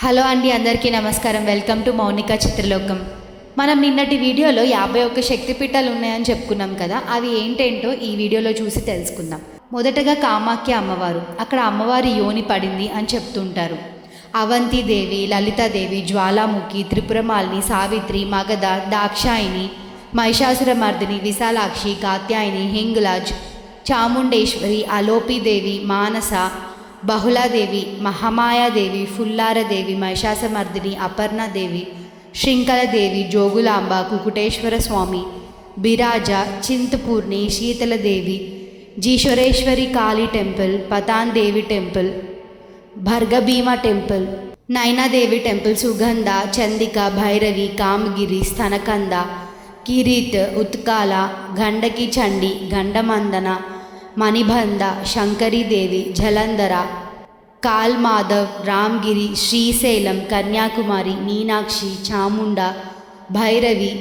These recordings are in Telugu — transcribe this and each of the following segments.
హలో అండి, అందరికీ నమస్కారం. Welcome to Mounika చిత్రలోకం. మనం నిన్నటి వీడియోలో 51 శక్తిపీఠాలు ఉన్నాయని చెప్పుకున్నాం కదా. అవి ఏంటేంటో ఈ వీడియోలో చూసి తెలుసుకుందాం. మొదటగా కామాఖ్య అమ్మవారు. అక్కడ అమ్మవారి యోని పడింది అని చెప్తుంటారు. అవంతిదేవి, లలితాదేవి, జ్వాలాముఖి, త్రిపురమాలిని, సావిత్రి, మగధ, దాక్షాయిని, మహిషాసురమర్దిని, విశాలాక్షి, కాత్యాయని, హింగులాజ్, చాముండేశ్వరి, అలోపిదేవి, మానస, బహుళాదేవి, మహామాయాదేవి, ఫుల్లారదేవి, మహిషాసమర్దిని, అపర్ణాదేవి, శృంఖలదేవి, జోగులాంబ, కుకుటేశ్వర స్వామి, బిరాజ, చింతపూర్ణి, శీతలదేవి, జీశ్వరేశ్వరి కాళీ టెంపుల్, పతాన్ దేవి టెంపుల్, భర్గభీమ టెంపుల్, నైనాదేవి టెంపుల్, సుగంధ, చందిక, భైరవి, కామగిరి, స్తనకంద, కిరీట్, ఉత్కాల, గండకి చండి, గండమందన, మణిబంధ, శంకరీదేవి, జలంధర, కాల్మాధవ్, రామ్గిరి, శ్రీశైలం, కన్యాకుమారి, మీనాక్షి, చాముండ, భైరవి,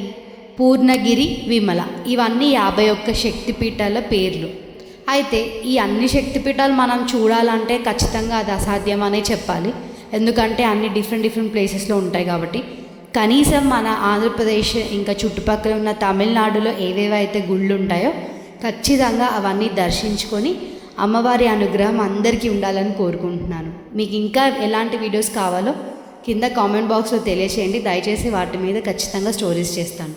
పూర్ణగిరి, విమల. ఇవన్నీ 51 శక్తిపీఠాల పేర్లు. అయితే ఈ అన్ని శక్తిపీఠాలు మనం చూడాలంటే ఖచ్చితంగా అది అసాధ్యమనే చెప్పాలి. ఎందుకంటే అన్ని డిఫరెంట్ ప్లేసెస్లో ఉంటాయి కాబట్టి. కనీసం మన ఆంధ్రప్రదేశ్ ఇంకా చుట్టుపక్కల ఉన్న తమిళనాడులో ఏవేవైతే గుళ్ళు ఉంటాయో ఖచ్చితంగా అవన్నీ దర్శించుకొని అమ్మవారి అనుగ్రహం అందరికీ ఉండాలని కోరుకుంటున్నాను. మీకు ఇంకా ఎలాంటి వీడియోస్ కావాలో కింద కామెంట్ బాక్స్లో తెలియచేయండి. దయచేసి వాటి మీద ఖచ్చితంగా స్టోరీస్ చేస్తాను.